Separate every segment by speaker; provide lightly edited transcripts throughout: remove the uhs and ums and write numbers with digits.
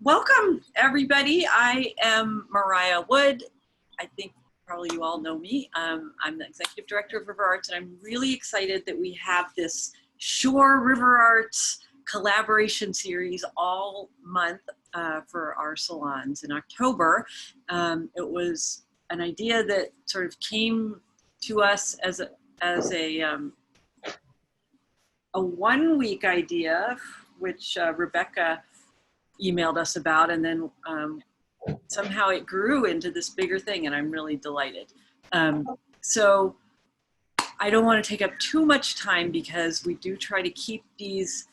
Speaker 1: Welcome, everybody. I am Mariah Wood. I think probably you all know me. I'm the Executive Director of RiverArts, and I'm really excited that we have this ShoreRivers collaboration series all month for our salons in October. It was an idea that sort of came to us as a 1-week idea, which Rebecca emailed us about, and then somehow it grew into this bigger thing, and I'm really delighted. So I don't want to take up too much time because we do try to keep these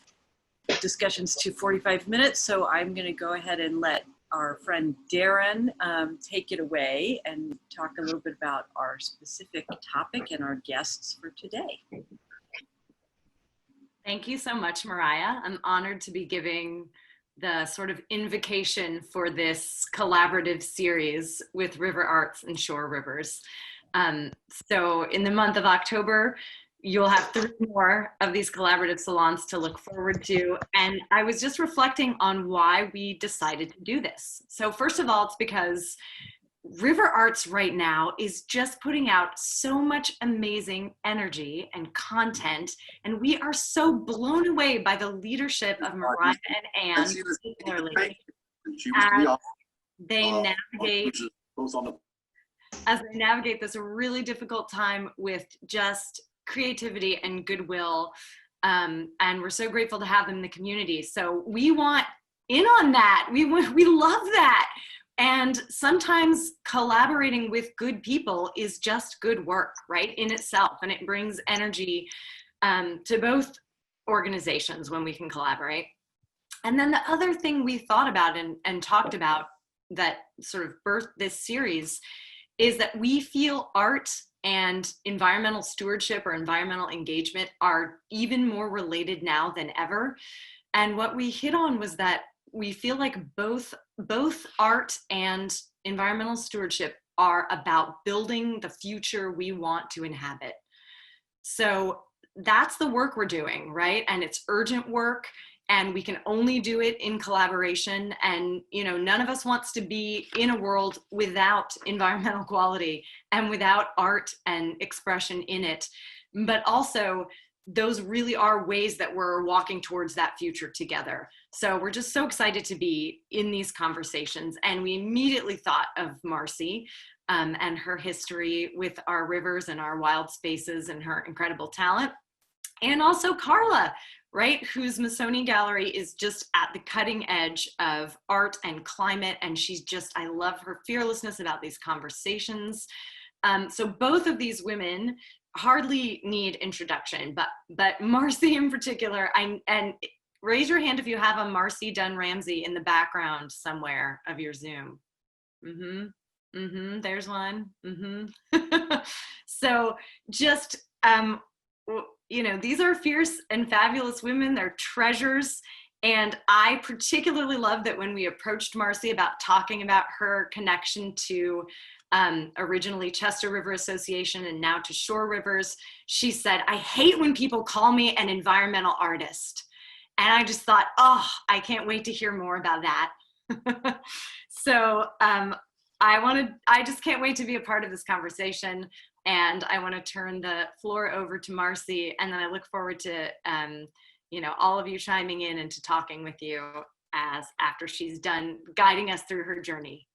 Speaker 1: discussions to 45 minutes. So I'm going to go ahead and let our friend Darren take it away and talk a little bit about our specific topic and our guests for today.
Speaker 2: Thank you so much, Mariah. I'm honored to be giving the sort of invocation for this collaborative series with RiverArts and ShoreRivers. So in the month of October, you'll have 3 more of these collaborative salons to look forward to. And I was just reflecting on why we decided to do this. So first of all, it's because RiverArts right now is just putting out so much amazing energy and content, and we are so blown away by the leadership of Mariah and Anne, particularly as they navigate this really difficult time with just creativity and goodwill, and we're so grateful to have them in the community. So we want in on that. We love that. And sometimes collaborating with good people is just good work, right, in itself. And it brings energy to both organizations when we can collaborate. And then the other thing we thought about and talked about that sort of birthed this series is that we feel art and environmental stewardship or environmental engagement are even more related now than ever. And what we hit on was that we feel like both art and environmental stewardship are about building the future we want to inhabit. So that's the work we're doing, right? And it's urgent work, and we can only do it in collaboration. And none of us wants to be in a world without environmental quality and without art and expression in it. But also, those really are ways that we're walking towards that future together. So we're just so excited to be in these conversations. And we immediately thought of Marcy and her history with our rivers and our wild spaces and her incredible talent. And also Carla, right, whose Massoni gallery is just at the cutting edge of art and climate. And I love her fearlessness about these conversations. So both of these women hardly need introduction, but Marcy in particular, and raise your hand if you have a Marcy Dunn Ramsey in the background somewhere of your Zoom. There's one. So just, these are fierce and fabulous women. They're treasures. And I particularly love that when we approached Marcy about talking about her connection to originally Chester River Association and now to ShoreRivers, she said, "I hate when people call me an environmental artist." And I just thought, oh, I can't wait to hear more about that. So I just can't wait to be a part of this conversation. And I want to turn the floor over to Marcy. And then I look forward to, all of you chiming in and to talking with you after she's done guiding us through her journey.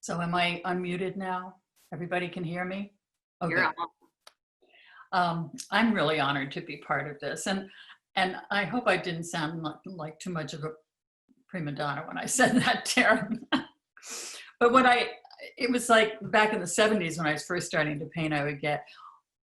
Speaker 3: So am I unmuted now? Everybody can hear me? Okay.
Speaker 2: You're on.
Speaker 3: I'm really honored to be part of this. And I hope I didn't sound like too much of a prima donna when I said that, Darren. But it was like back in the 70s when I was first starting to paint, I would get,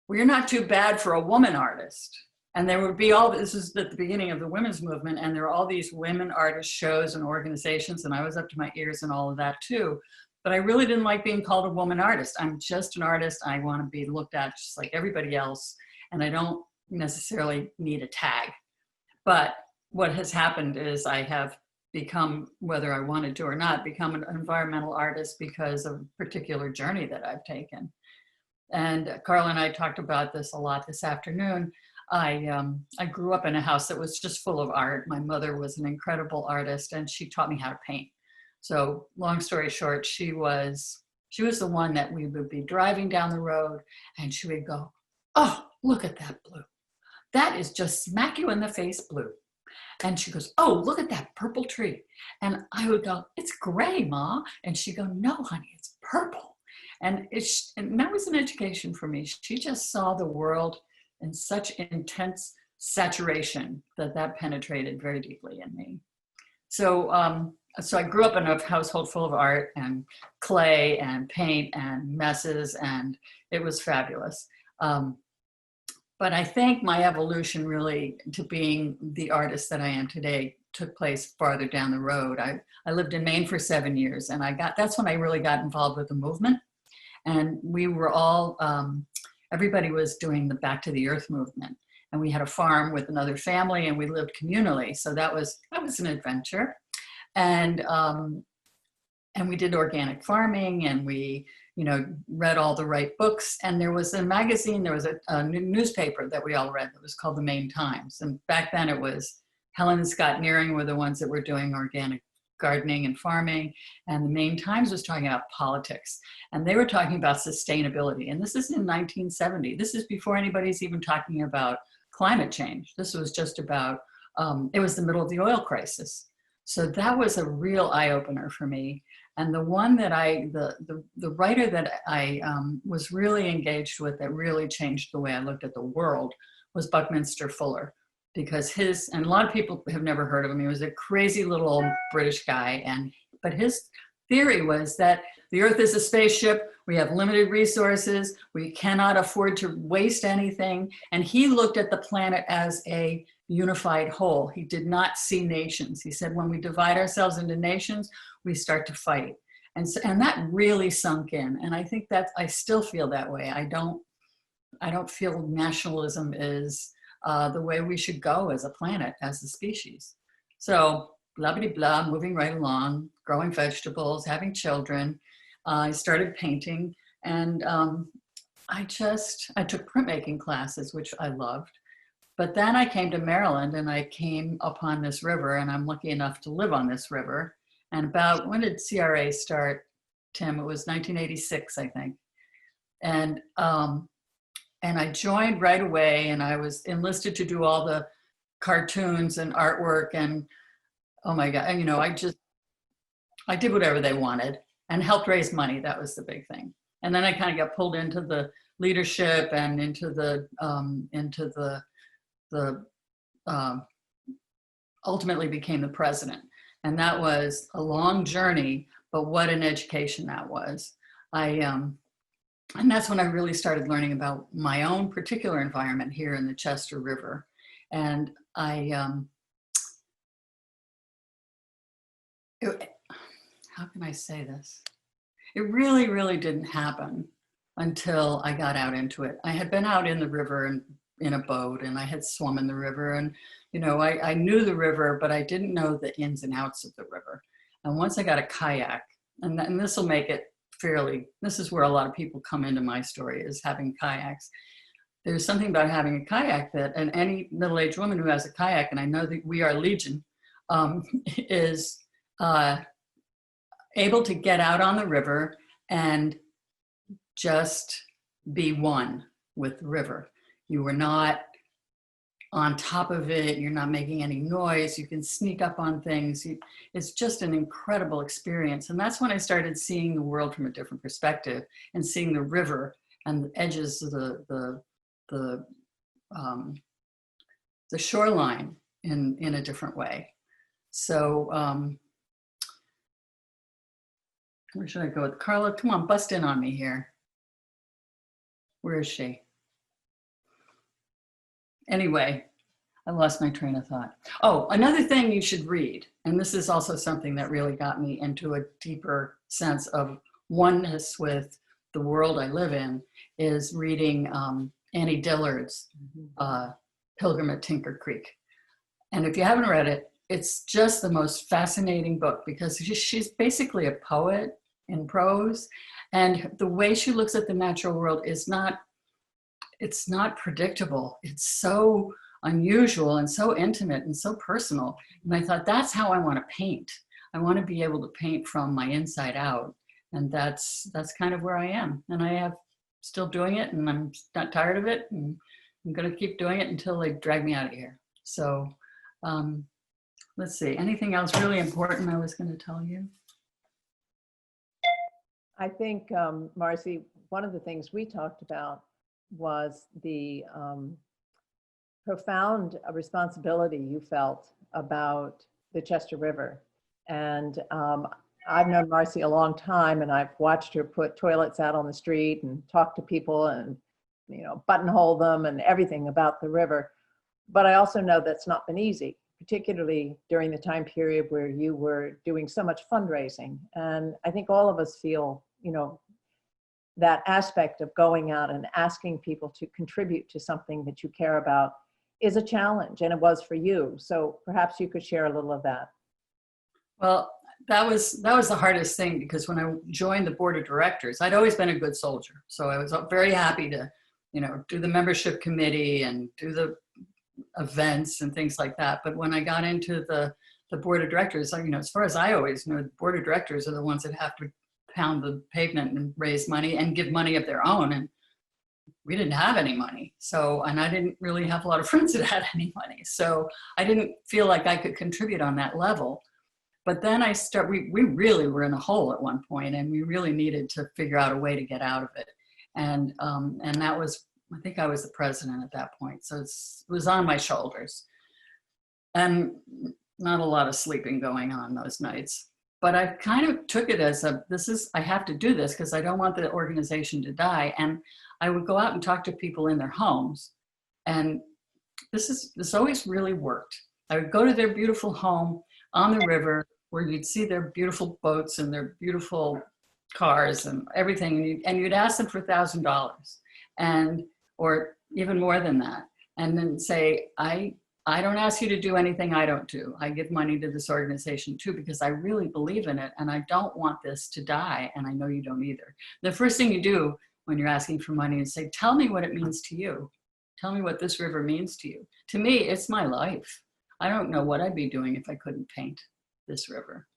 Speaker 3: "Well, you're not too bad for a woman artist." And there would be this is at the beginning of the women's movement, and there were all these women artist shows and organizations, and I was up to my ears in all of that too. But I really didn't like being called a woman artist. I'm just an artist. I want to be looked at just like everybody else, and I don't necessarily need a tag. But what has happened is I have become, whether I wanted to or not, become an environmental artist because of a particular journey that I've taken. And Carla and I talked about this a lot this afternoon. I grew up in a house that was just full of art. My mother was an incredible artist, and she taught me how to paint. So long story short, she was the one that we would be driving down the road, and she would go, "Oh, look at that blue. That is just smack you in the face blue." And she goes, "Oh, look at that purple tree." And I would go, "It's gray, Ma." And she'd go, "No, honey, it's purple." And that was an education for me. She just saw the world in such intense saturation that penetrated very deeply in me. So, so I grew up in a household full of art and clay and paint and messes, and it was fabulous. But I think my evolution really to being the artist that I am today took place farther down the road. I lived in Maine for 7 years, and that's when I really got involved with the movement. And we were all, everybody was doing the Back to the Earth movement. And we had a farm with another family, and we lived communally. So that was an adventure. And we did organic farming, and we, read all the right books. And there was a magazine, there was a newspaper that we all read that was called the Maine Times. And back then it was Helen and Scott Nearing were the ones that were doing organic gardening and farming. And the Maine Times was talking about politics. And they were talking about sustainability. And this is in 1970. This is before anybody's even talking about climate change. This was just about, it was the middle of the oil crisis. So that was a real eye-opener for me. And the one that the writer that I was really engaged with that really changed the way I looked at the world was Buckminster Fuller, because and a lot of people have never heard of him. He was a crazy little British guy. But his theory was that the Earth is a spaceship. We have limited resources. We cannot afford to waste anything. And he looked at the planet as a unified whole. He did not see nations. He said, when we divide ourselves into nations, we start to fight. And that really sunk in. And I think that I still feel that way. I don't feel nationalism is the way we should go as a planet, as a species. So blah, blah, blah, moving right along, growing vegetables, having children. I started painting, and I took printmaking classes, which I loved. But then I came to Maryland, and I came upon this river, and I'm lucky enough to live on this river. And when did CRA start, Tim? It was 1986, I think. And I joined right away, and I was enlisted to do all the cartoons and artwork, and oh my God, I did whatever they wanted and helped raise money. That was the big thing. And then I kind of got pulled into the leadership and into the ultimately became the president. And that was a long journey, but what an education that was. And that's when I really started learning about my own particular environment here in the Chester River. And how can I say this? It really, really didn't happen until I got out into it. I had been out in the river and in a boat, and I had swum in the river, and I knew the river, but I didn't know the ins and outs of the river. And once I got a kayak, and this will make it this is where a lot of people come into my story, is having kayaks. There's something about having a kayak and any middle-aged woman who has a kayak, and I know that we are legion, is able to get out on the river and just be one with the river. You are not on top of it. You're not making any noise. You can sneak up on things. It's just an incredible experience. And that's when I started seeing the world from a different perspective and seeing the river and the edges of the shoreline in a different way. So where should I go with Carla? Come on, bust in on me here. Where is she? Anyway, I lost my train of thought. Oh, another thing you should read, and this is also something that really got me into a deeper sense of oneness with the world I live in, is reading Annie Dillard's Pilgrim at Tinker Creek. And if you haven't read it, it's just the most fascinating book, because she's basically a poet in prose, and the way she looks at the natural world is not, it's not predictable. It's so unusual and so intimate and so personal. And I thought, that's how I want to paint. I want to be able to paint from my inside out. And that's kind of where I am. And I have still doing it, and I'm not tired of it. And I'm going to keep doing it until they drag me out of here. So let's see, anything else really important I was going to tell you?
Speaker 4: I think, Marcy, one of the things we talked about was the profound responsibility you felt about the Chester River. And I've known Marcy a long time, and I've watched her put toilets out on the street and talk to people and, you know, buttonhole them and everything about the river. But I also know that's not been easy, particularly during the time period where you were doing so much fundraising. And I think all of us feel, you know, that aspect of going out and asking people to contribute to something that you care about is a challenge, and it was for you. So perhaps you could share a little of that.
Speaker 3: Well, that was the hardest thing, because when I joined the board of directors, I'd always been a good soldier. So I was very happy to, you know, do the membership committee and do the events and things like that. But when I got into the board of directors, you know, as far as I always know, the board of directors are the ones that have to pound the pavement and raise money and give money of their own. And we didn't have any money. So, and I didn't really have a lot of friends that had any money. So I didn't feel like I could contribute on that level. But then we really were in a hole at one point, and we really needed to figure out a way to get out of it. And that was, I think I was the president at that point. So it was on my shoulders, and not a lot of sleeping going on those nights. But I kind of took it as I have to do this because I don't want the organization to die. And I would go out and talk to people in their homes. And this always really worked. I would go to their beautiful home on the river, where you'd see their beautiful boats and their beautiful cars and everything. And you'd ask them for $1,000 or even more than that. And then say, I don't ask you to do anything I don't do. I give money to this organization too, because I really believe in it, and I don't want this to die, and I know you don't either. The first thing you do when you're asking for money is say, tell me what it means to you. Tell me what this river means to you. To me, it's my life. I don't know what I'd be doing if I couldn't paint this river.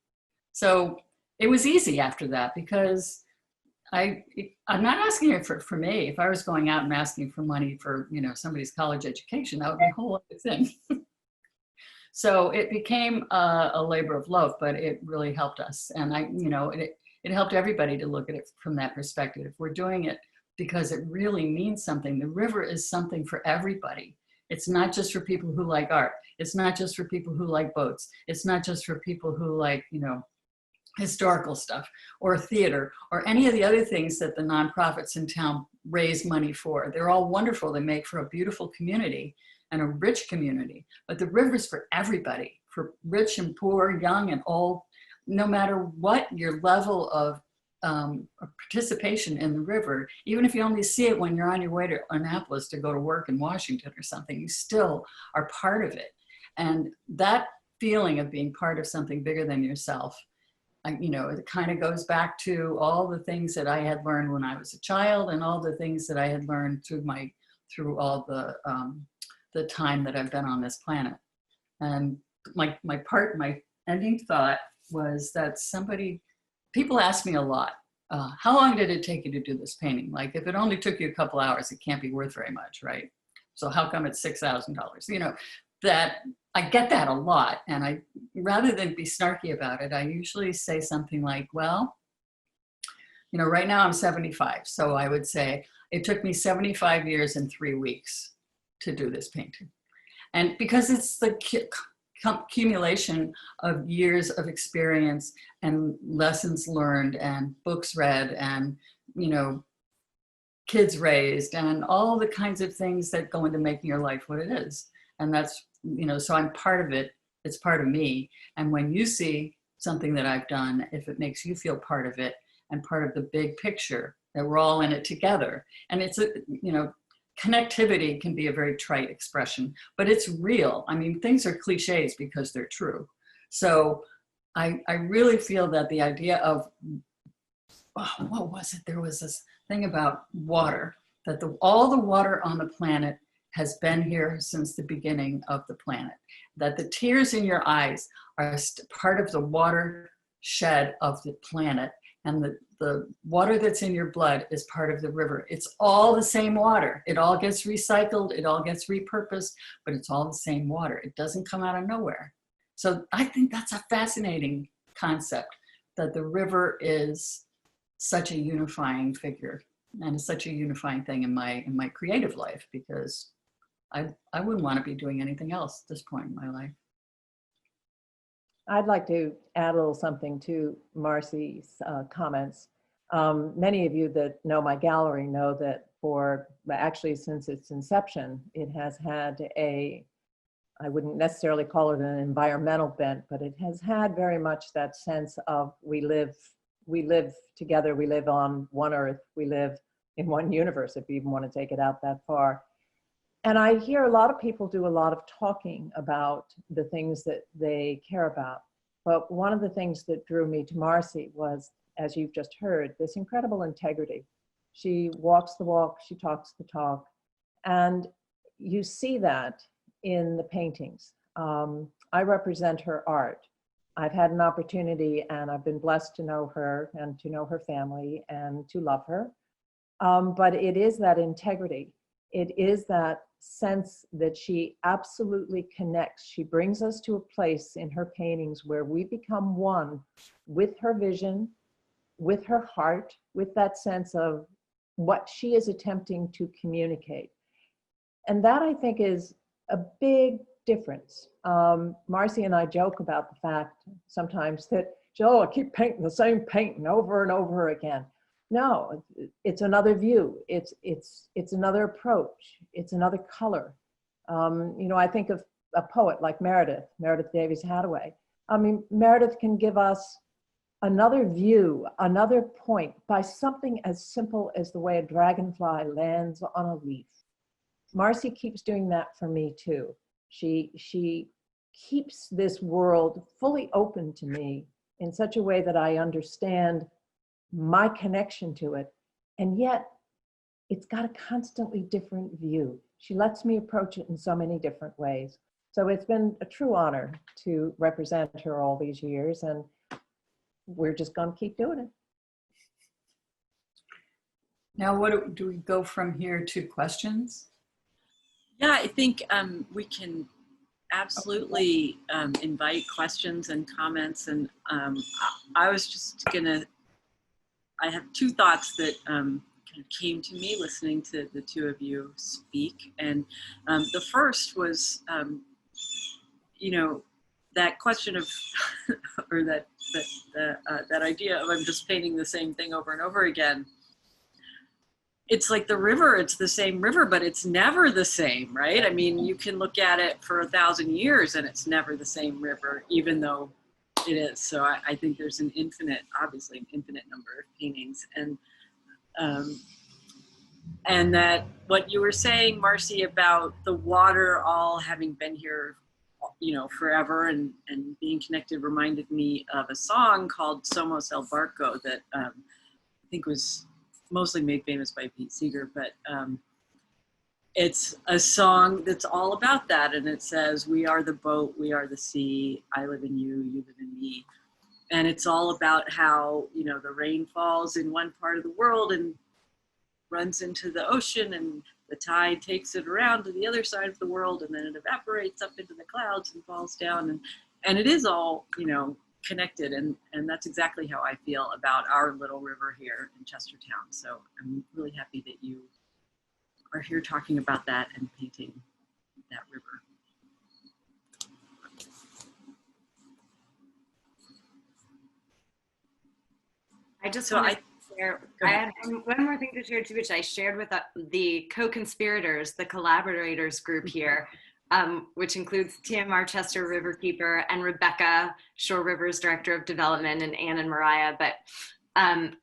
Speaker 3: So it was easy after that, because I'm not asking it for me. If I was going out and asking for money for, you know, somebody's college education, that would be a whole other thing. So it became a labor of love, but it really helped us. And it helped everybody to look at it from that perspective. If we're doing it because it really means something, the river is something for everybody. It's not just for people who like art. It's not just for people who like boats. It's not just for people who like, you know, historical stuff or theater or any of the other things that the nonprofits in town raise money for. They're all wonderful. They make for a beautiful community and a rich community. But the river's for everybody, for rich and poor, young and old, no matter what your level of participation in the river. Even if you only see it when you're on your way to Annapolis to go to work in Washington or something, you still are part of it. And that feeling of being part of something bigger than yourself, you know, it kind of goes back to all the things that I had learned when I was a child, and all the things that I had learned through all the time that I've been on this planet. And my ending thought was that people ask me a lot, how long did it take you to do this painting? Like, if it only took you a couple hours, it can't be worth very much, right? So how come it's $6,000? You know, that I get that a lot. And rather than be snarky about it, I usually say something like, well, you know, right now I'm 75. So I would say it took me 75 years and 3 weeks to do this painting. And because it's the accumulation of years of experience and lessons learned and books read and, you know, kids raised and all the kinds of things that go into making your life what it is. And that's, you know, so I'm part of it. It's part of me. And when you see something that I've done, if it makes you feel part of it and part of the big picture, that we're all in it together. And it's you know, connectivity can be a very trite expression, but it's real. I mean, things are cliches because they're true. So I really feel that the idea of, what was it? There was this thing about water. that all the water on the planet has been here since the beginning of the planet, that the tears in your eyes are part of the watershed of the planet, and the water that's in your blood is part of the river. It's all the same water. It all gets recycled, it all gets repurposed, but it's all the same water. It doesn't come out of nowhere. So I think that's a fascinating concept, that the river is such a unifying figure and is such a unifying thing in my creative life, because I wouldn't want to be doing anything else at this point in my life.
Speaker 4: I'd like to add a little something to Marcy's comments. Many of you that know my gallery know that actually since its inception, it has had I wouldn't necessarily call it an environmental bent, but it has had very much that sense of we live together, we live on one earth, we live in one universe, if you even want to take it out that far. And I hear a lot of people do a lot of talking about the things that they care about. But one of the things that drew me to Marcy was, as you've just heard, this incredible integrity. She walks the walk, she talks the talk. And you see that in the paintings. I represent her art. I've had an opportunity, and I've been blessed to know her and to know her family and to love her. But it is that integrity. It is that sense that she absolutely connects. She brings us to a place in her paintings where we become one with her vision, with her heart, with that sense of what she is attempting to communicate. And that, I think, is a big difference. Marcy and I joke about the fact sometimes that, Joe, I keep painting the same painting over and over again. No, it's another view. It's another approach. It's another color. I think of a poet like Meredith Davies Hathaway. I mean, Meredith can give us another view, another point by something as simple as the way a dragonfly lands on a leaf. Marcy keeps doing that for me too. She keeps this world fully open to me in such a way that I understand my connection to it, and yet it's got a constantly different view. She lets me approach it in so many different ways. So it's been a true honor to represent her all these years, and we're just going to keep doing it.
Speaker 3: Now, what do we go from here to questions?
Speaker 1: Yeah, I think we can absolutely invite questions and comments. And I was just I have two thoughts that kind of came to me listening to the two of you speak. And the first was, that question of, or that idea of I'm just painting the same thing over and over again. It's like the river, it's the same river, but it's never the same, right? I mean, you can look at it for 1,000 years and it's never the same river, even though it is. So I think there's obviously an infinite number of paintings. And that what you were saying, Marcy, about the water all having been here, forever and being connected reminded me of a song called Somos El Barco that I think was mostly made famous by Pete Seeger, but it's a song that's all about that. And it says, we are the boat, we are the sea, I live in you, you live in me. And it's all about how, the rain falls in one part of the world and runs into the ocean, and the tide takes it around to the other side of the world, and then it evaporates up into the clouds and falls down. And it is all, connected. And that's exactly how I feel about our little river here in Chestertown. So I'm really happy that you are here talking about that and painting that river.
Speaker 2: I just
Speaker 1: So
Speaker 2: want to share, I had one more thing to share too, which I shared with the co-conspirators, the collaborators group here, which includes TMR Chester Riverkeeper and Rebecca, ShoreRivers Director of Development, and Anne and Mariah. But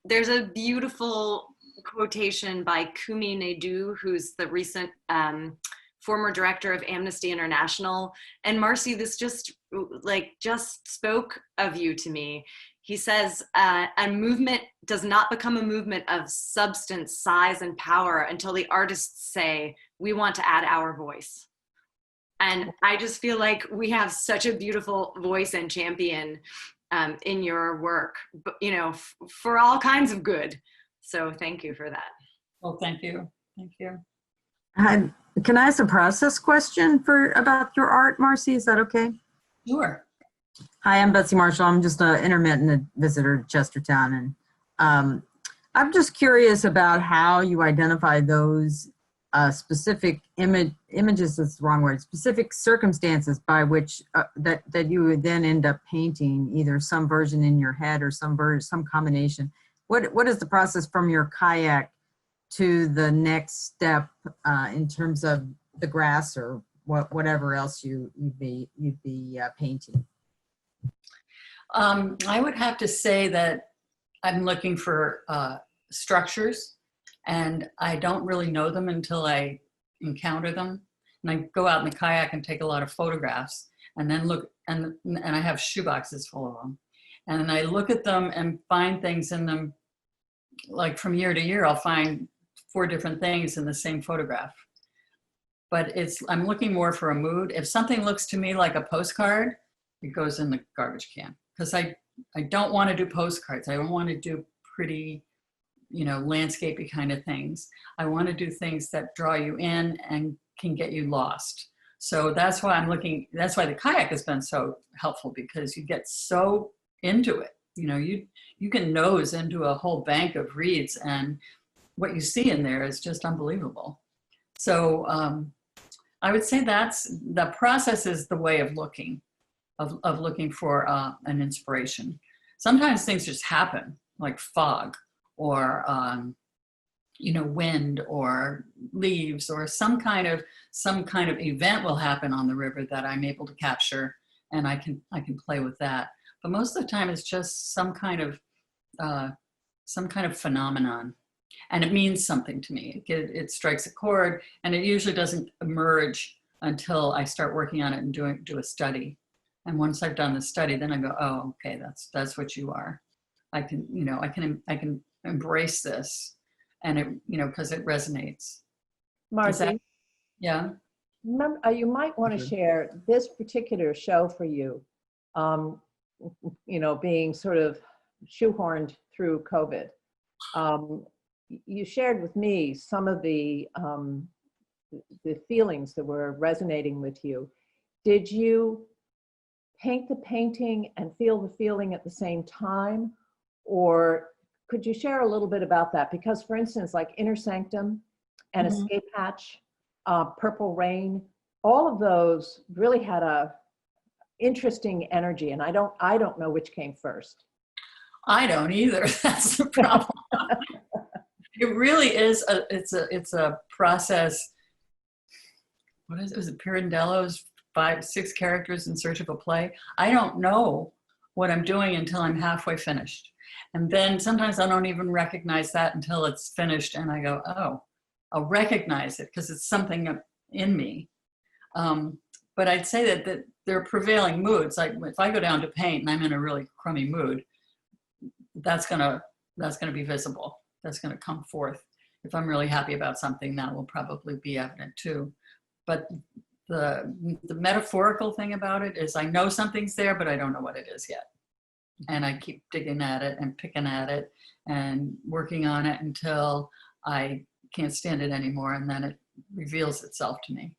Speaker 2: there's a beautiful quotation by Kumi Naidu, who's the recent former director of Amnesty International. And Marcy, this just spoke of you to me. He says, a movement does not become a movement of substance, size, and power until the artists say, we want to add our voice. And I just feel like we have such a beautiful voice and champion in your work, but, you know, for all kinds of good. So thank you for that.
Speaker 3: Well, thank you. Thank you.
Speaker 5: Can I ask a process question about your art, Marcy? Is that okay?
Speaker 3: Sure.
Speaker 5: Hi, I'm Betsy Marshall. I'm just an intermittent visitor to Chestertown. And I'm just curious about how you identify those specific images, is the wrong word, specific circumstances by which that you would then end up painting either some version in your head or some combination. What is the process from your kayak to the next step in terms of the grass or whatever else you'd be painting?
Speaker 3: I would have to say that I'm looking for structures, and I don't really know them until I encounter them. And I go out in the kayak and take a lot of photographs, and then look, and I have shoeboxes full of them. And then I look at them and find things in them, like from year to year, I'll find 4 different things in the same photograph. But I'm looking more for a mood. If something looks to me like a postcard, it goes in the garbage can. Because I don't want to do postcards. I don't want to do pretty, you know, landscapey kind of things. I want to do things that draw you in and can get you lost. So that's why that's why the kayak has been so helpful, because you get so into it. You know, you can nose into a whole bank of reeds, and what you see in there is just unbelievable. So I would say the process is the way of looking. Of looking for an inspiration. Sometimes things just happen, like fog or you know, wind or leaves, or some kind of event will happen on the river that I'm able to capture, and I can play with that. But most of the time, it's just some kind of phenomenon, and it means something to me. It strikes a chord, and it usually doesn't emerge until I start working on it and do a study. And once I've done the study, then I go, oh, okay, that's what you are. I can embrace this, and it, you know, because it resonates.
Speaker 4: Marcy,
Speaker 3: Yeah.
Speaker 4: remember, you might want to share this particular show for you, you know, being sort of shoehorned through COVID. You shared with me some of the feelings that were resonating with you. Did you paint the painting and feel the feeling at the same time? Or could you share a little bit about that? Because for instance, like Inner Sanctum and Escape Hatch, Purple Rain, all of those really had a interesting energy, and I don't know which came first.
Speaker 3: I don't either. That's the problem. It really is it's a process. What is it? Was it Pirandello's 5-6 characters in search of a play? I don't know what I'm doing until I'm halfway finished. And then sometimes I don't even recognize that until it's finished, and I go, oh, I'll recognize it because it's something in me. But I'd say that there are prevailing moods. Like if I go down to paint and I'm in a really crummy mood, that's gonna be visible. That's gonna come forth. If I'm really happy about something, that will probably be evident too. But the metaphorical thing about it is I know something's there, but I don't know what it is yet. And I keep digging at it and picking at it and working on it until I can't stand it anymore, and then it reveals itself to me.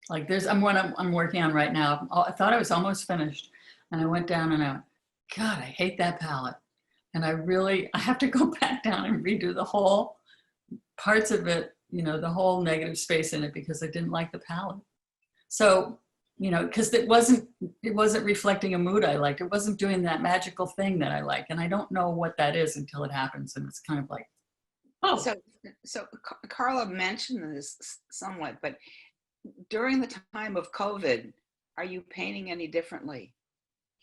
Speaker 3: Like I'm working on right now. I thought I was almost finished, and I went down and I went, God, I hate that palette. And I have to go back down and redo the whole parts of it, you know, the whole negative space in it, because I didn't like the palette. So, you know, because it wasn't reflecting a mood I liked. It wasn't doing that magical thing that I like. And I don't know what that is until it happens. And it's kind of like, oh.
Speaker 6: So Carla mentioned this somewhat, but during the time of COVID, are you painting any differently?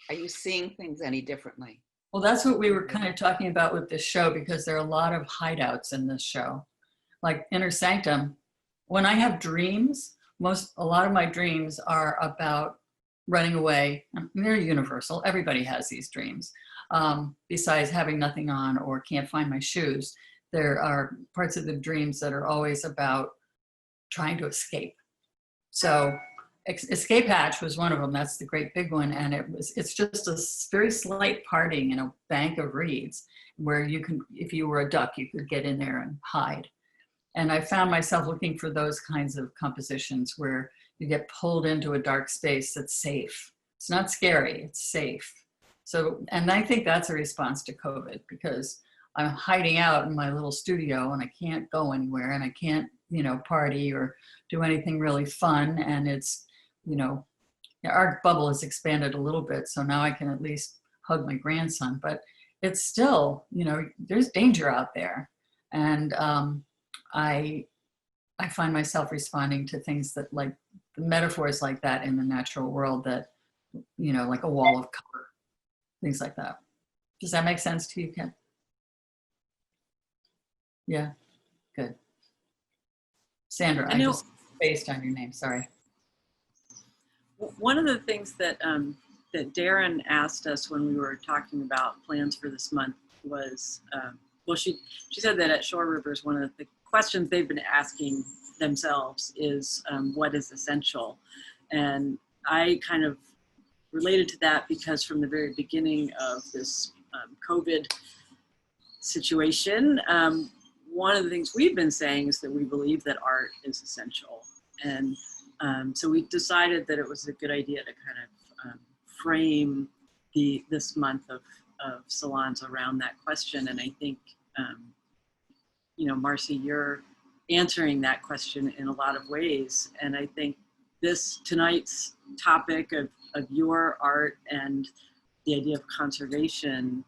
Speaker 6: Are you seeing things any differently?
Speaker 3: Well, that's what we were kind of talking about with this show, because there are a lot of hideouts in this show. Like Inner Sanctum, when I have dreams, a lot of my dreams are about running away. They're universal. Everybody has these dreams. Besides having nothing on or can't find my shoes, there are parts of the dreams that are always about trying to escape. So escape hatch was one of them. That's the great big one. And it's just a very slight parting in a bank of reeds where you can, if you were a duck, you could get in there and hide. And I found myself looking for those kinds of compositions where you get pulled into a dark space that's safe. It's not scary, it's safe. So, and I think that's a response to COVID, because I'm hiding out in my little studio and I can't go anywhere and I can't, party or do anything really fun. And it's, our bubble has expanded a little bit. So now I can at least hug my grandson, but it's still, there's danger out there. And I find myself responding to things that, like metaphors like that in the natural world, that, like a wall of color, things like that. Does that make sense to you, Ken? Yeah, good. Sandra, I just spaced on your name, sorry.
Speaker 1: One of the things that that Darren asked us when we were talking about plans for this month was, well, she said that at ShoreRivers, one of the questions they've been asking themselves is what is essential? And I kind of related to that because from the very beginning of this COVID situation, one of the things we've been saying is that we believe that art is essential. And so we decided that it was a good idea to kind of frame this month of salons around that question. And I think, Marcy, you're answering that question in a lot of ways. And I think tonight's topic of your art and the idea of conservation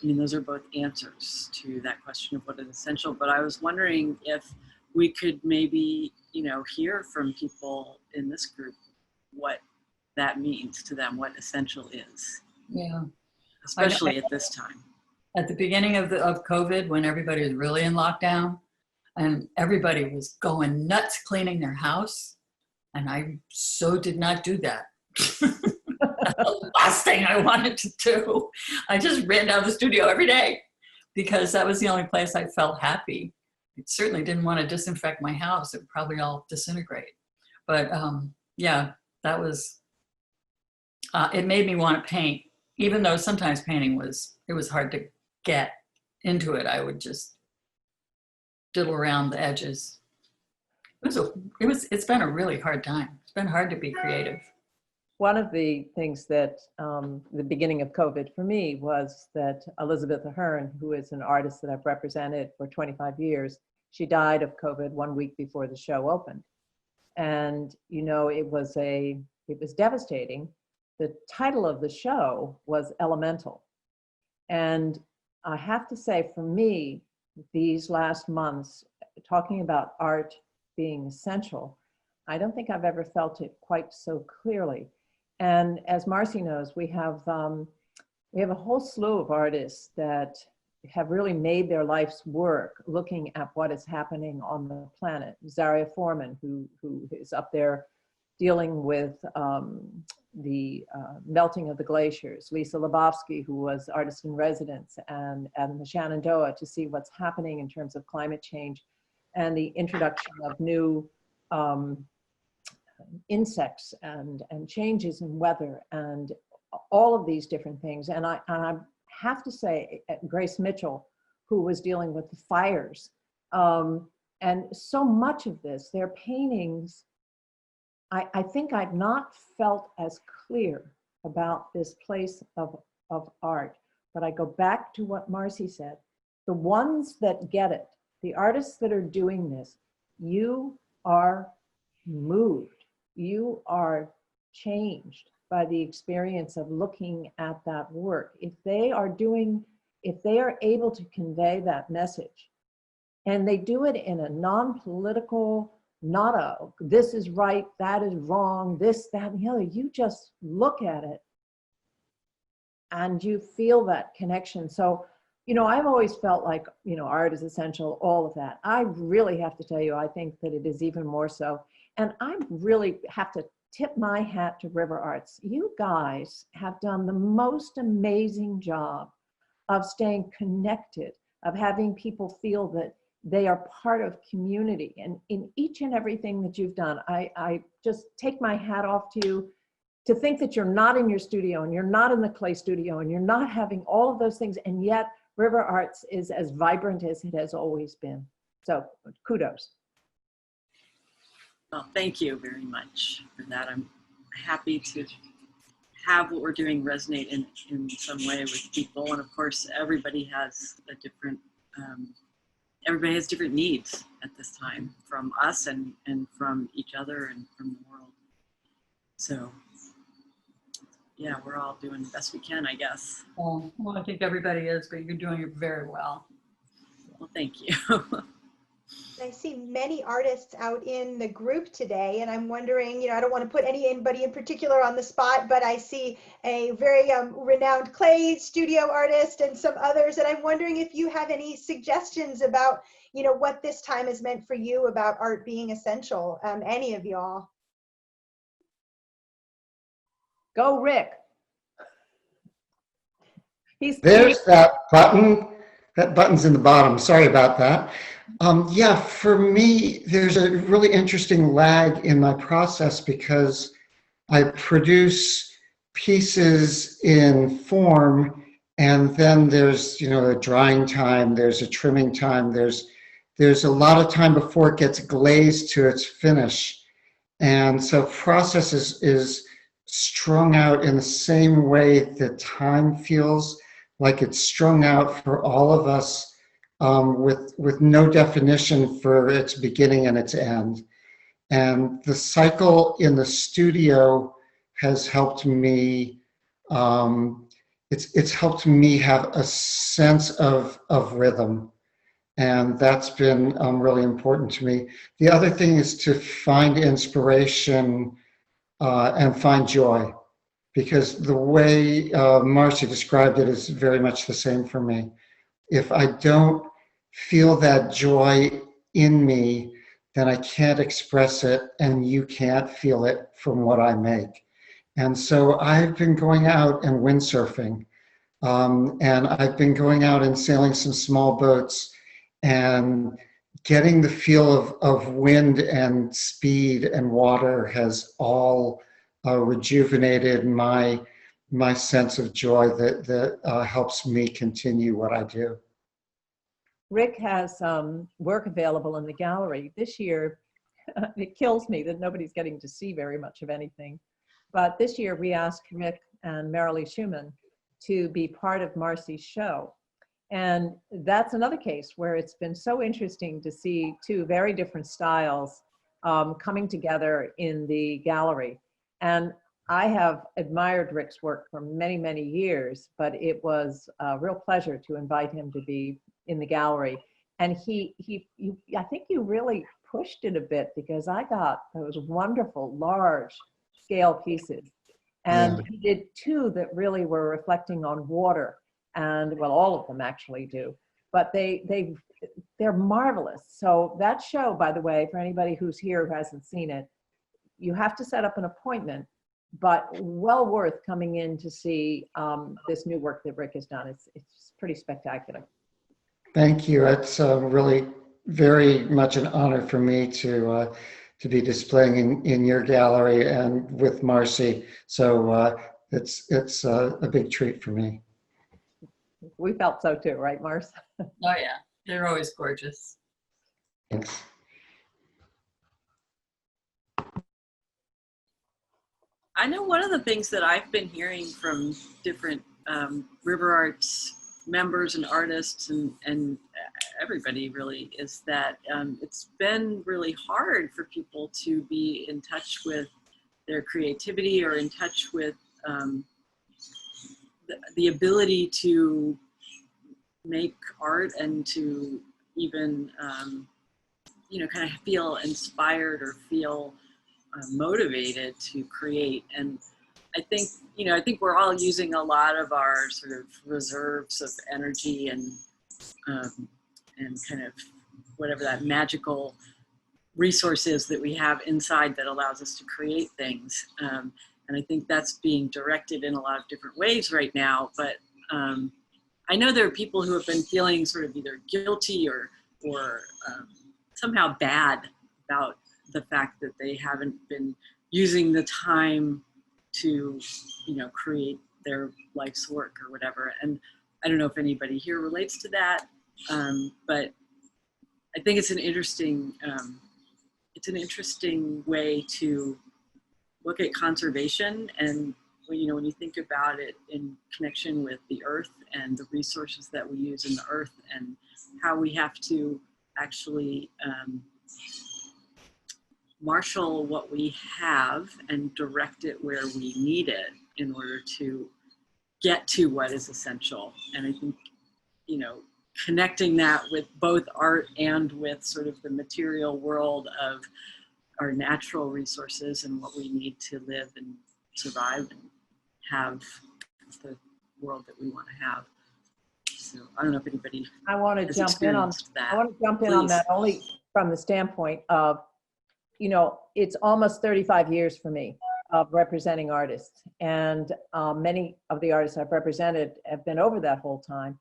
Speaker 1: those are both answers to that question of what is essential. But I was wondering if we could maybe, hear from people in this group what that means to them, what essential is.
Speaker 3: Yeah.
Speaker 1: Especially at this time.
Speaker 3: At the beginning of COVID, when everybody was really in lockdown and everybody was going nuts cleaning their house, and I so did not do that. The last thing I wanted to do. I just ran down the studio every day because that was the only place I felt happy. I certainly didn't want to disinfect my house. It would probably all disintegrate. But yeah, that was, it made me want to paint, even though sometimes painting it was hard to get into it. I would just diddle around the edges. It's been a really hard time. It's been hard to be creative.
Speaker 4: One of the things that the beginning of COVID for me was that Elizabeth Ahern, who is an artist that I've represented for 25 years, she died of COVID 1 week before the show opened. And, it was devastating. The title of the show was Elemental. And I have to say, for me, these last months, talking about art being essential, I don't think I've ever felt it quite so clearly. And as Marcy knows, we have a whole slew of artists that have really made their life's work looking at what is happening on the planet. Zaria Foreman, who is up there dealing with the melting of the glaciers. Lisa Lebowski, who was artist in residence, and the Shenandoah to see what's happening in terms of climate change and the introduction of new insects and changes in weather and all of these different things. And I have to say, Grace Mitchell, who was dealing with the fires, and so much of this, their paintings, I think I've not felt as clear about this place of art. But I go back to what Marcy said. The ones that get it, the artists that are doing this, you are moved. You are changed by the experience of looking at that work. If they are able to convey that message, and they do it in a non-political, not a, this is right, that is wrong, this, that, and the other. You just look at it and you feel that connection. So, I've always felt like, art is essential, all of that. I really have to tell you, I think that it is even more so. And I really have to tip my hat to RiverArts. You guys have done the most amazing job of staying connected, of having people feel that they are part of community. And in each and everything that you've done, I just take my hat off to you. To think that you're not in your studio and you're not in the clay studio and you're not having all of those things, and yet RiverArts is as vibrant as it has always been. So kudos.
Speaker 1: Well, thank you very much for that. I'm happy to have what we're doing resonate in some way with people. And of course, everybody has a different, everybody has different needs at this time from us and from each other and from the world. So yeah, we're all doing the best we can, I guess.
Speaker 3: Well, I think everybody is, but you're doing it very well.
Speaker 1: Well, thank you.
Speaker 7: I see many artists out in the group today, and I'm wondering, you know, I don't want to put anybody in particular on the spot, but I see a very renowned clay studio artist and some others, and I'm wondering if you have any suggestions about, you know, what this time has meant for you about art being essential, any of y'all.
Speaker 4: Go, Rick.
Speaker 8: There's that button. That button's in the bottom. Sorry about that. Yeah, for me, there's a really interesting lag in my process because I produce pieces in form, and then there's, you know, a drying time, there's a trimming time, there's a lot of time before it gets glazed to its finish. And so process is strung out in the same way that time feels like it's strung out for all of us, with no definition for its beginning and its end. And the cycle in the studio has helped me, it's helped me have a sense of rhythm. And that's been really important to me. The other thing is to find inspiration and find joy, because the way Marcy described it is very much the same for me. If I don't feel that joy in me, then I can't express it, and you can't feel it from what I make. And so I've been going out and windsurfing, and I've been going out and sailing some small boats and getting the feel of wind and speed and water has all rejuvenated my sense of joy that helps me continue what I do.
Speaker 4: Rick has work available in the gallery. This year, it kills me that nobody's getting to see very much of anything. But this year we asked Rick and Marilee Schumann to be part of Marcy's show. And that's another case where it's been so interesting to see two very different styles coming together in the gallery. And I have admired Rick's work for many, many years, but it was a real pleasure to invite him to be in the gallery. And I think you really pushed it a bit, because I got those wonderful large scale pieces. And he did two that really were reflecting on water. And well, all of them actually do, but they're marvelous. So that show, by the way, for anybody who's here who hasn't seen it, you have to set up an appointment, but well worth coming in to see this new work that Rick has done. It's pretty spectacular. Thank you. It's really very much an honor for me to be displaying in your gallery and with Marcy. So it's a big treat for me. We felt so too, right, Marcy?
Speaker 3: Oh yeah, they're always gorgeous.
Speaker 8: Thanks.
Speaker 1: I know one of the things that I've been hearing from different RiverArts members and artists and everybody really is that it's been really hard for people to be in touch with their creativity or in touch with the ability to make art and to even, you know, kind of feel inspired or feel motivated to create. And I think, you know, I think we're all using a lot of our sort of reserves of energy and kind of whatever that magical resource is that we have inside that allows us to create things. And I think that's being directed in a lot of different ways right now. But I know there are people who have been feeling sort of either guilty or somehow bad about the fact that they haven't been using the time to, create their life's work or whatever. And I don't know if anybody here relates to that, but I think it's an interesting way to look at conservation. And when you think about it in connection with the earth and the resources that we use in the earth, and how we have to actually marshal what we have and direct it where we need it in order to get to what is essential. And I think, connecting that with both art and with sort of the material world of our natural resources and what we need to live and survive and have the world that we want to have. So I don't know if anybody
Speaker 4: I want to
Speaker 1: has
Speaker 4: jump in on
Speaker 1: experienced that.
Speaker 4: I want to jump in on
Speaker 1: Please.
Speaker 4: that only from the standpoint of, it's almost 35 years for me of representing artists, and many of the artists I've represented have been over that whole time.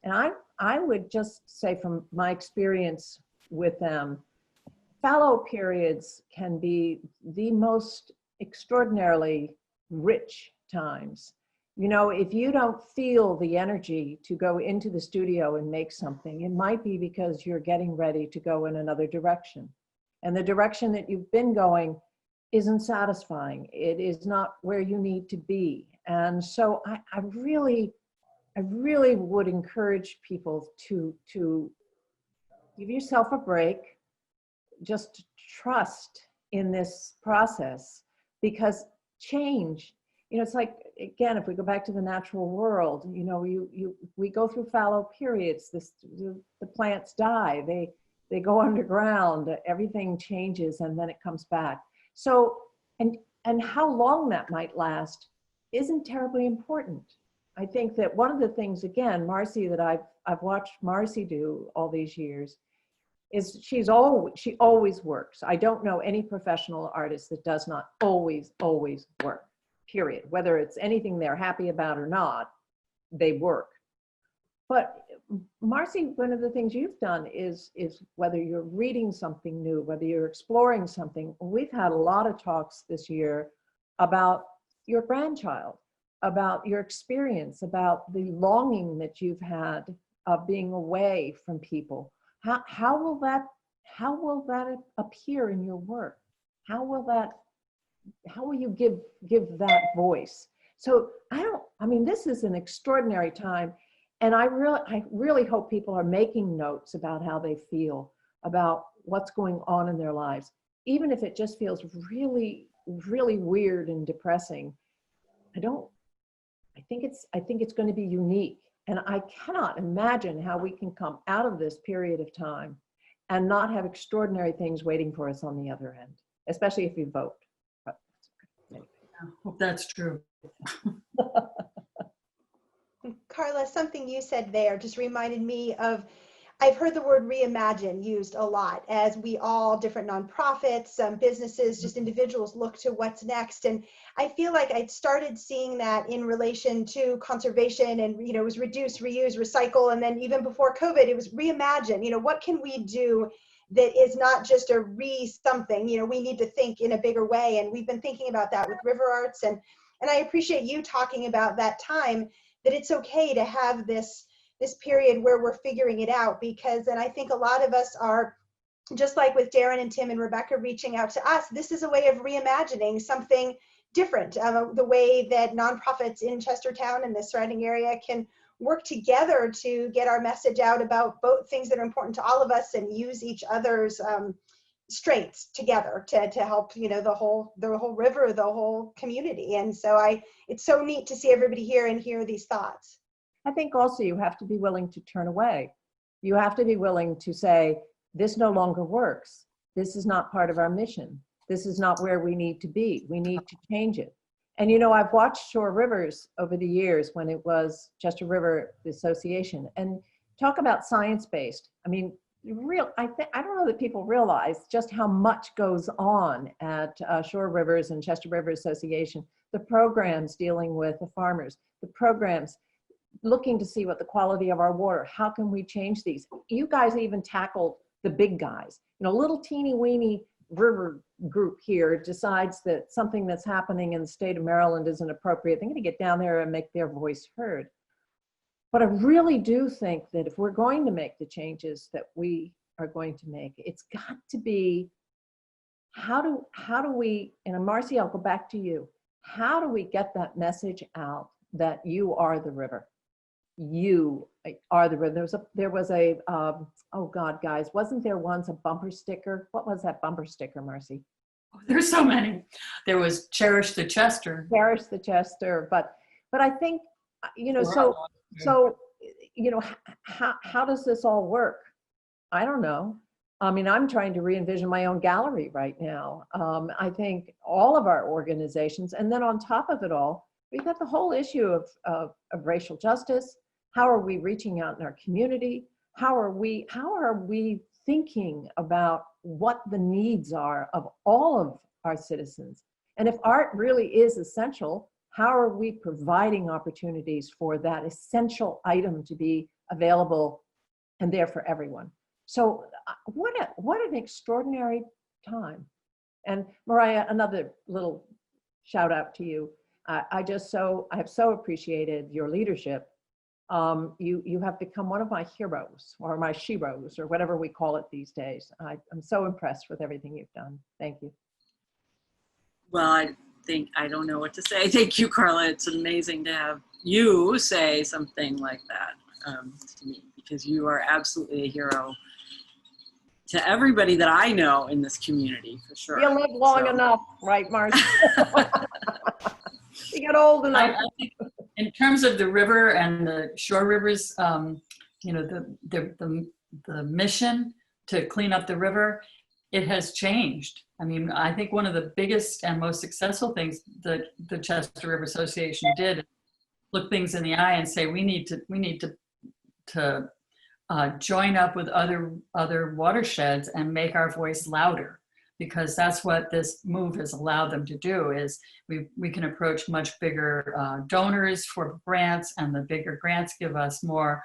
Speaker 4: And I would just say from my experience with them, fallow periods can be the most extraordinarily rich times. If you don't feel the energy to go into the studio and make something, it might be because you're getting ready to go in another direction. And the direction that you've been going isn't satisfying. It is not where you need to be. And so I really would encourage people to give yourself a break, just trust in this process, because change, it's like, again, if we go back to the natural world, we go through fallow periods. The plants die, they go underground, everything changes, and then it comes back. So, and how long that might last isn't terribly important. I think that one of the things, again, Marcy, that I've watched Marcy do all these years, is she always works. I don't know any professional artist that does not always work, period. Whether it's anything they're happy about or not, they work. But Marcy, one of the things you've done is whether you're reading something new, whether you're exploring something. We've had a lot of talks this year about your grandchild, about your experience, about the longing that you've had of being away from people. How will that appear in your work? How will you give that voice? So this is an extraordinary time. And I really hope people are making notes about how they feel, about what's going on in their lives, even if it just feels really, really weird and depressing. I think it's going to be unique, and I cannot imagine how we can come out of this period of time and not have extraordinary things waiting for us on the other end, especially if you vote.
Speaker 3: I hope that's true.
Speaker 7: Carla, something you said there just reminded me of, I've heard the word reimagine used a lot as we all, different nonprofits, businesses, just individuals look to what's next. And I feel like I'd started seeing that in relation to conservation, and, it was reduce, reuse, recycle. And then even before COVID, it was reimagine, what can we do that is not just a something, we need to think in a bigger way. And we've been thinking about that with RiverArts. And I appreciate you talking about that time, that it's okay to have this period where we're figuring it out, because then I think a lot of us are, just like with Darren and Tim and Rebecca reaching out to us, this is a way of reimagining something different, the way that nonprofits in Chestertown and the surrounding area can work together to get our message out about both things that are important to all of us, and use each other's strengths together to help, the whole river, the whole community. And so it's so neat to see everybody here and hear these thoughts.
Speaker 4: I think also you have to be willing to turn away. You have to be willing to say, this no longer works. This is not part of our mission. This is not where we need to be. We need to change it. And I've watched ShoreRivers over the years when it was Chester River Association, and talk about science-based. I don't know that people realize just how much goes on at ShoreRivers and Chester River Association. The programs dealing with the farmers, the programs looking to see what the quality of our water, how can we change these? You guys even tackled the big guys. You know, little teeny weeny river group here decides that something that's happening in the state of Maryland isn't appropriate. They're going to get down there and make their voice heard. But I really do think that if we're going to make the changes that we are going to make, it's got to be, how do we, and Marcy, I'll go back to you. How do we get that message out that you are the river? You are the river. There was a oh God, guys, wasn't there once a bumper sticker? What was that bumper sticker, Marcy?
Speaker 3: Oh, there's so many. There was Cherish the Chester.
Speaker 4: Cherish the Chester, but I think, you know, so, you know, how does this all work? I don't know. I mean, I'm trying to re-envision my own gallery right now. I think all of our organizations, and then on top of it all, we've got the whole issue of racial justice. How are we reaching out in our community? How are we thinking about what the needs are of all of our citizens? And if art really is essential, how are we providing opportunities for that essential item to be available and there for everyone? So what an extraordinary time. And Mariah, another little shout out to you. I have so appreciated your leadership. You have become one of my heroes, or my sheroes, or whatever we call it these days. I'm so impressed with everything you've done. Thank you.
Speaker 1: Well, I don't know what to say. Thank you, Carla. It's amazing to have you say something like that to me, because you are absolutely a hero to everybody that I know in this community, for sure.
Speaker 4: You live long enough, right, Marcy? You get old enough.
Speaker 3: I think in terms of the river and the shore rivers, you know, the mission to clean up the river, it has changed. I mean, I think one of the biggest and most successful things that the Chester River Association did is look things in the eye and say, we need to join up with other watersheds and make our voice louder, because that's what this move has allowed them to do. Is we can approach much bigger donors for grants, and the bigger grants give us more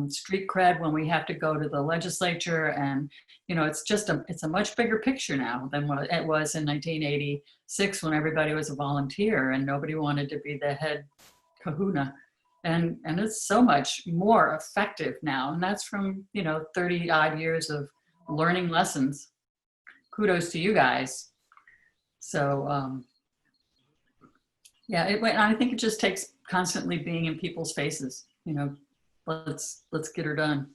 Speaker 3: street cred when we have to go to the legislature. And you know, it's a much bigger picture now than what it was in 1986, when everybody was a volunteer and nobody wanted to be the head kahuna. And it's so much more effective now. And that's from, you know, 30 odd years of learning lessons. Kudos to you guys. So yeah, I think it just takes constantly being in people's faces. You know, let's get her done.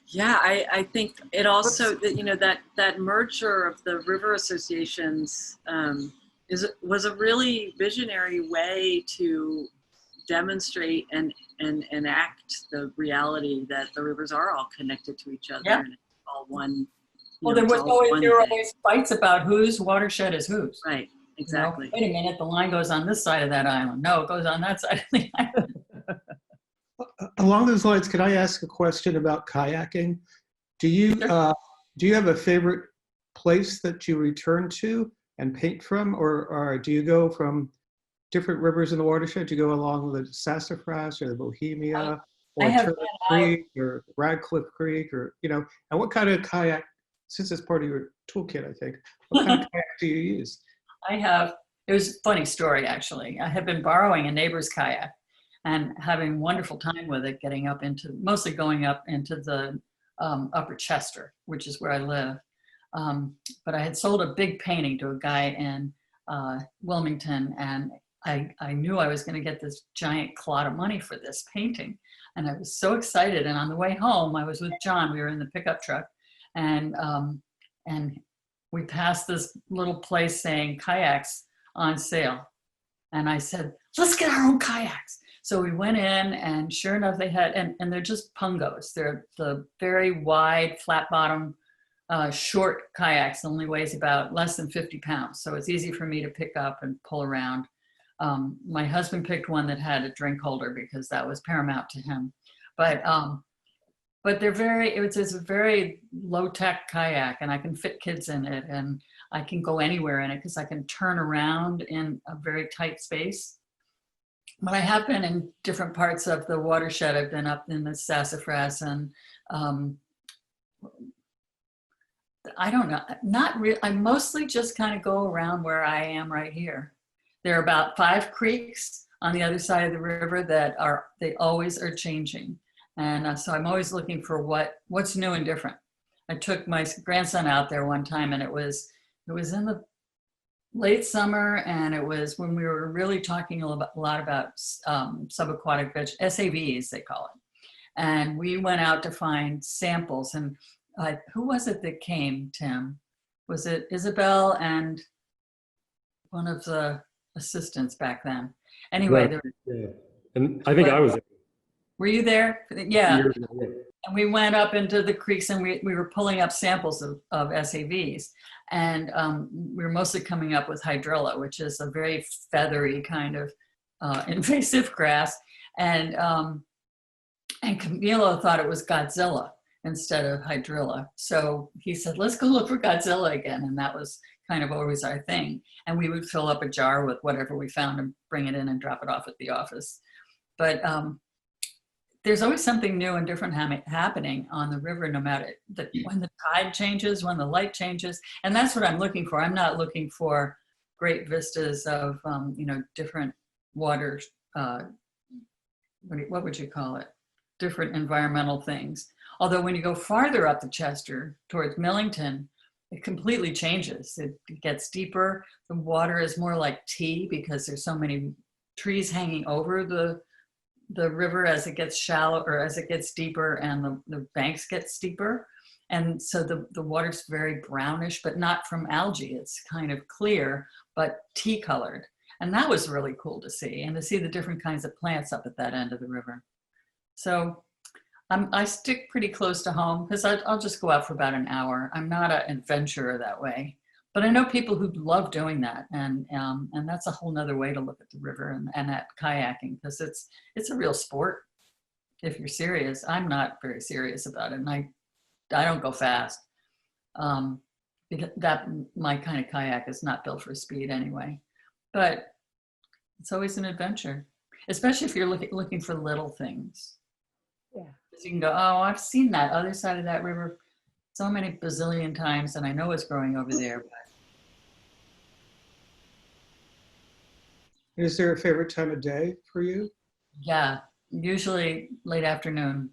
Speaker 1: Yeah, I think it also, you know, that merger of the river associations was a really visionary way to demonstrate and enact the reality that the rivers are all connected to each other, and it's all one.
Speaker 3: Well, there were always fights about whose watershed is whose.
Speaker 1: Right, exactly.
Speaker 3: You know, wait a minute, the line goes on this side of that island. No, it goes on that side of the island.
Speaker 9: Along those lines, could I ask a question about kayaking? Do you have a favorite place that you return to and paint from, or do you go from different rivers in the watershed? Do you go along the Sassafras or the Bohemia or Turtle Creek or Radcliffe Creek, or, you know, and what kind of kayak, since it's part of your toolkit, I think, what kind of kayak do you use?
Speaker 3: It was a funny story, actually. I had been borrowing a neighbor's kayak and having a wonderful time with it, mostly going up into the upper Chester, which is where I live. But I had sold a big painting to a guy in Wilmington, and I knew I was going to get this giant clod of money for this painting. And I was so excited. And on the way home, I was with John. We were in the pickup truck, and we passed this little place saying kayaks on sale. And I said, let's get our own kayaks. So we went in, and sure enough, they had, and they're just pungos. They're the very wide, flat bottom, short kayaks. Only weighs about less than 50 pounds. So it's easy for me to pick up and pull around. My husband picked one that had a drink holder because that was paramount to him. But it's a very low-tech kayak, and I can fit kids in it, and I can go anywhere in it because I can turn around in a very tight space. But I have been in different parts of the watershed. I've been up in the Sassafras, and I don't know, not really. I mostly just kind of go around where I am right here. There are about 5 creeks on the other side of the river that they always are changing. And so I'm always looking for what's new and different. I took my grandson out there one time, and it was in the late summer, and it was when we were really talking a lot about subaquatic SAVs, they call it. And we went out to find samples, and who was it that came, Tim? Was it Isabel and one of the assistants back then? Anyway,
Speaker 10: yeah. And I think I was there.
Speaker 3: Were you there? Yeah.
Speaker 10: Years ago, yeah.
Speaker 3: And we went up into the creeks, and we were pulling up samples of SAVs. And we were mostly coming up with hydrilla, which is a very feathery kind of invasive grass. And Camilo thought it was Godzilla instead of hydrilla. So he said, let's go look for Godzilla again. And that was kind of always our thing. And we would fill up a jar with whatever we found and bring it in and drop it off at the office. But there's always something new and different happening on the river, no matter when the tide changes, when the light changes. And that's what I'm looking for. I'm not looking for great vistas of, different waters, what would you call it? Different environmental things. Although when you go farther up the Chester towards Millington, it completely changes. It gets deeper. The water is more like tea because there's so many trees hanging over the river as it gets shallow, or as it gets deeper, and the banks get steeper. And so the water's very brownish, but not from algae. It's kind of clear, but tea colored. And that was really cool to see, and to see the different kinds of plants up at that end of the river. So I stick pretty close to home because I'll just go out for about an hour. I'm not an adventurer that way, but I know people who love doing that, and that's a whole nother way to look at the river and at kayaking, because it's a real sport if you're serious. I'm not very serious about it, and I don't go fast because my kind of kayak is not built for speed anyway. But it's always an adventure, especially if you're looking for little things.
Speaker 4: Yeah.
Speaker 3: You can go, oh, I've seen that other side of that river so many bazillion times, and I know it's growing over there. But
Speaker 9: Is there a favorite time of day for you?
Speaker 3: yeah, usually late afternoon.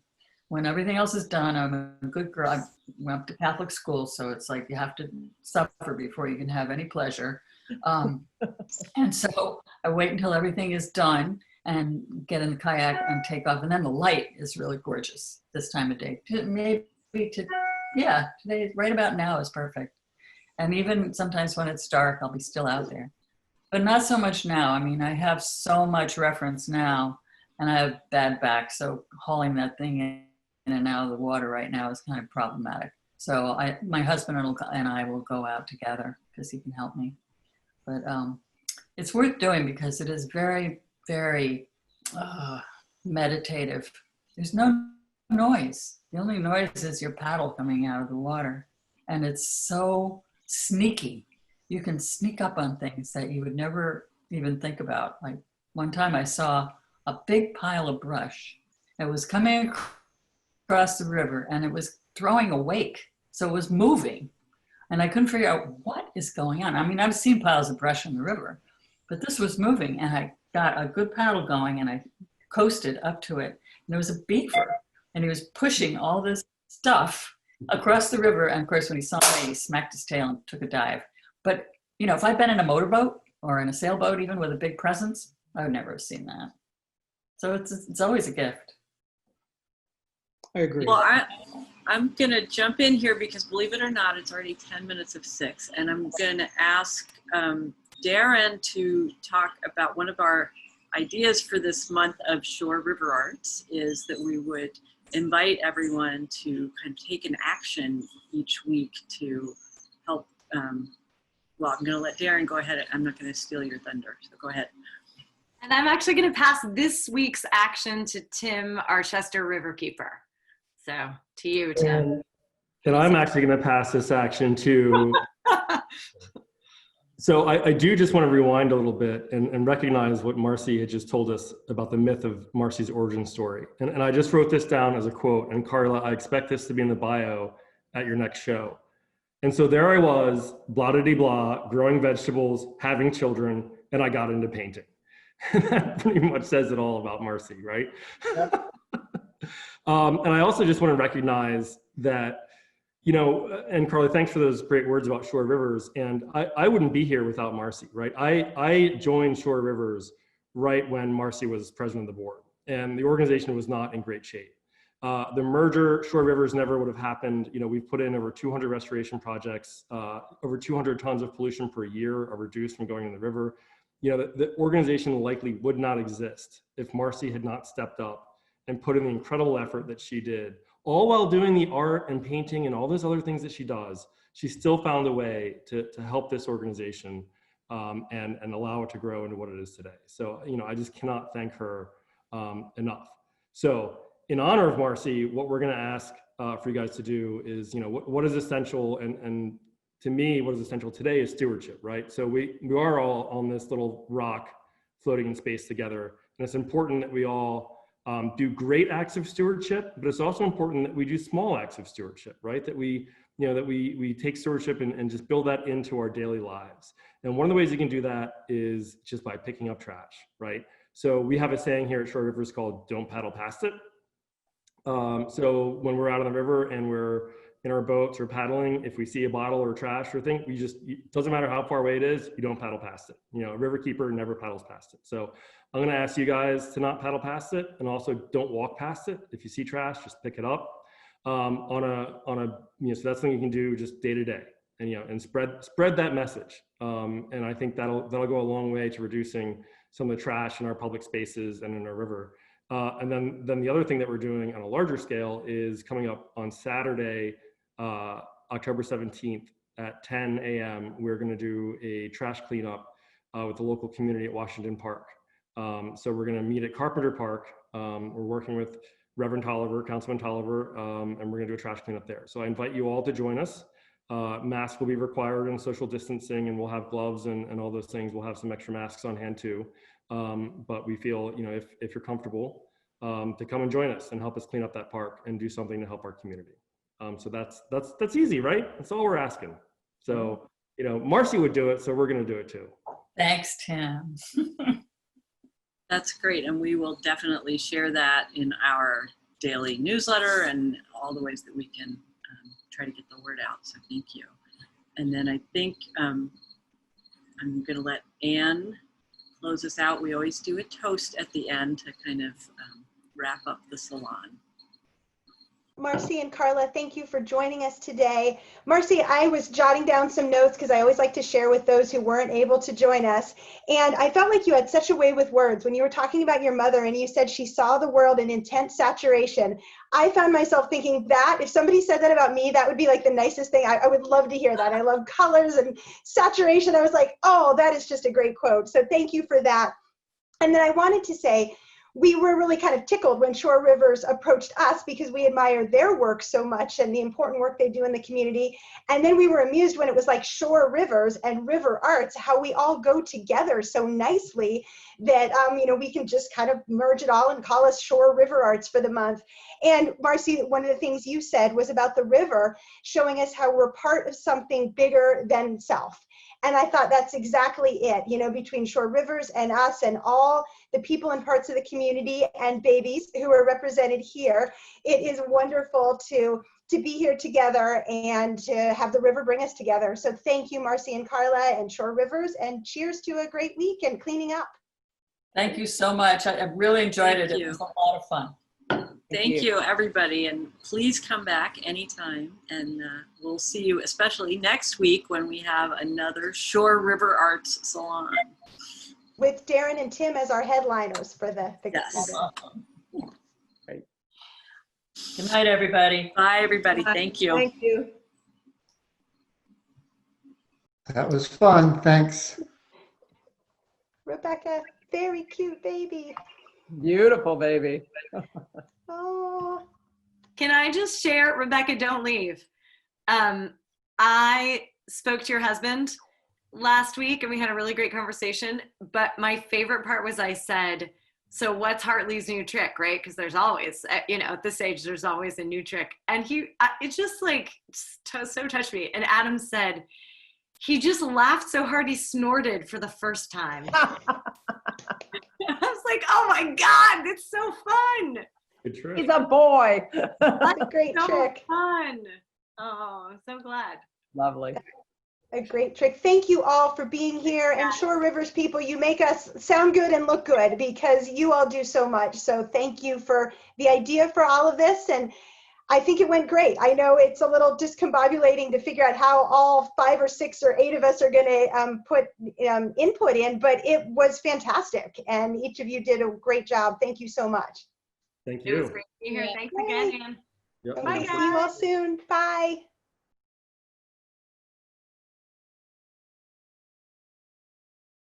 Speaker 3: When everything else is done, I'm a good girl. I went up to Catholic school, so it's like you have to suffer before you can have any pleasure. And so I wait until everything is done and get in the kayak and take off. And then the light is really gorgeous this time of day. Today, right about now is perfect. And even sometimes when it's dark, I'll be still out there. But not so much now. I mean, I have so much reference now, and I have bad back, so hauling that thing in and out of the water right now is kind of problematic. So my husband and I will go out together because he can help me. But it's worth doing because it is very, very meditative. There's no noise. The only noise is your paddle coming out of the water. And it's so sneaky. You can sneak up on things that you would never even think about. Like one time I saw a big pile of brush. It was coming across the river and it was throwing a wake. So it was moving. And I couldn't figure out what is going on. I mean, I've seen piles of brush in the river, but this was moving, and I got a good paddle going and I coasted up to it. And there was a beaver, and he was pushing all this stuff across the river. And of course, when he saw me, he smacked his tail and took a dive. But, if I'd been in a motorboat or in a sailboat, even with a big presence, I would never have seen that. So it's always a gift.
Speaker 9: I agree.
Speaker 1: Well, I'm going to jump in here because, believe it or not, it's already 10 minutes of 6. And I'm going to ask Darren to talk about one of our ideas for this month of RiverArts is that we would invite everyone to kind of take an action each week to help. Well, I'm going to let Darren go ahead. I'm not going to steal your thunder, so go ahead.
Speaker 2: And I'm actually going to pass this week's action to Tim, our Chester River Keeper. So to you, Tim.
Speaker 10: And I'm actually going to pass this action to. So I do just want to rewind a little bit and recognize what Marcy had just told us about the myth of Marcy's origin story. And I just wrote this down as a quote. And Carla, I expect this to be in the bio at your next show. And so there I was, blah-de-de-blah, growing vegetables, having children, and I got into painting. And that pretty much says it all about Marcy, right?
Speaker 4: Yep.
Speaker 10: And I also just want to recognize that, you know, and Carly, thanks for those great words about ShoreRivers. And I wouldn't be here without Marcy, right? I joined ShoreRivers right when Marcy was president of the board, and the organization was not in great shape. The merger, ShoreRivers, never would have happened. You know, we've put in over 200 restoration projects, over 200 tons of pollution per year are reduced from going in the river. You know, the organization likely would not exist if Marcy had not stepped up and put in the incredible effort that she did, all while doing the art and painting and all those other things that she does. She still found a way to help this organization and allow it to grow into what it is today. So, you know, I just cannot thank her enough. So in honor of Marcy, what we're gonna ask for you guys to do is, you know, what is essential, and to me, what is essential today is stewardship, right? So we are all on this little rock floating in space together. And it's important that we all do great acts of stewardship, but it's also important that we do small acts of stewardship, right? That we, you know, that we take stewardship and just build that into our daily lives. And one of the ways you can do that is just by picking up trash, right? So we have a saying here at ShoreRivers called "Don't paddle past it." So when we're out on the river and we're in our boats or paddling, if we see a bottle or trash or thing, it doesn't matter how far away it is, you don't paddle past it. You know, a river keeper never paddles past it. So I'm gonna ask you guys to not paddle past it, and also don't walk past it. If you see trash, just pick it up. On a you know, so that's something you can do just day to day, and, you know, and spread that message. And I think that'll go a long way to reducing some of the trash in our public spaces and in our river. And then the other thing that we're doing on a larger scale is coming up on Saturday, October 17th at 10 a.m. We're going to do a trash cleanup with the local community at Washington Park. So we're going to meet at Carpenter Park. We're working with Reverend Tolliver, Councilman Tolliver, and we're going to do a trash cleanup there. So I invite you all to join us. Masks will be required and social distancing, and we'll have gloves and all those things. We'll have some extra masks on hand too. But we feel, you know, if you're comfortable, to come and join us and help us clean up that park and do something to help our community. So that's easy, right? That's all we're asking. So, you know, Marcy would do it, so we're going to do it too.
Speaker 3: Thanks, Tim.
Speaker 1: That's great. And we will definitely share that in our daily newsletter and all the ways that we can try to get the word out. So thank you. And then I think I'm going to let Anne close us out. We always do a toast at the end to kind of wrap up the salon.
Speaker 7: Marcy and Carla, thank you for joining us today. Marcy, I was jotting down some notes because I always like to share with those who weren't able to join us. And I felt like you had such a way with words when you were talking about your mother and you said she saw the world in intense saturation. I found myself thinking that if somebody said that about me, that would be like the nicest thing. I would love to hear that. I love colors and saturation. I was like, oh, that is just a great quote. So thank you for that. And then I wanted to say, we were really kind of tickled when ShoreRivers approached us because we admire their work so much and the important work they do in the community. And then we were amused when it was like ShoreRivers and RiverArts, how we all go together so nicely that you know, we can just kind of merge it all and call us ShoreRiveraRts for the month. And Marcy, one of the things you said was about the river showing us how we're part of something bigger than self. And I thought that's exactly it, you know, between ShoreRivers and us and all the people and parts of the community and babies who are represented here. It is wonderful to be here together and to have the river bring us together. So thank you, Marcy and Carla and ShoreRivers, and cheers to a great week and cleaning up.
Speaker 3: Thank you so much. I really enjoyed it.
Speaker 1: Thank
Speaker 3: It
Speaker 1: you.
Speaker 3: was a lot of fun.
Speaker 1: Thank you, everybody. And please come back anytime. And we'll see you, especially next week when we have another ShoreRiveraRts Salon.
Speaker 7: With Darren and Tim as our headliners for the
Speaker 1: Yes.
Speaker 3: Awesome. Good night, everybody.
Speaker 1: Bye, everybody. Thank you.
Speaker 7: Thank you.
Speaker 8: That was fun. Thanks.
Speaker 7: Rebecca. Very cute baby.
Speaker 4: Beautiful baby.
Speaker 7: Oh.
Speaker 2: Can I just share, Rebecca, don't leave. I spoke to your husband last week and we had a really great conversation, but my favorite part was I said, so what's Hartley's new trick, right? Because there's always, at this age, there's always a new trick. And it just like so touched me. And Adam said, he just laughed so hard he snorted for the first time. I was like, oh my God, it's so fun.
Speaker 10: Good trick.
Speaker 4: He's a boy.
Speaker 7: That's a great
Speaker 2: So
Speaker 7: trick.
Speaker 2: fun. Oh, I'm so glad.
Speaker 4: Lovely.
Speaker 7: A great trick. Thank you all for being here. And Shore Rivers people, you make us sound good and look good because you all do so much. So thank you for the idea for all of this. And I think it went great. I know it's a little discombobulating to figure out how all 5 or 6 or 8 of us are going to put input in, but it was fantastic. And each of you did a great job. Thank you so much.
Speaker 10: Thank
Speaker 2: It was
Speaker 10: you.
Speaker 2: great to be here. Thanks
Speaker 7: Yay.
Speaker 2: again, Anne.
Speaker 10: Yep.
Speaker 2: Bye,
Speaker 7: See you all soon. Bye.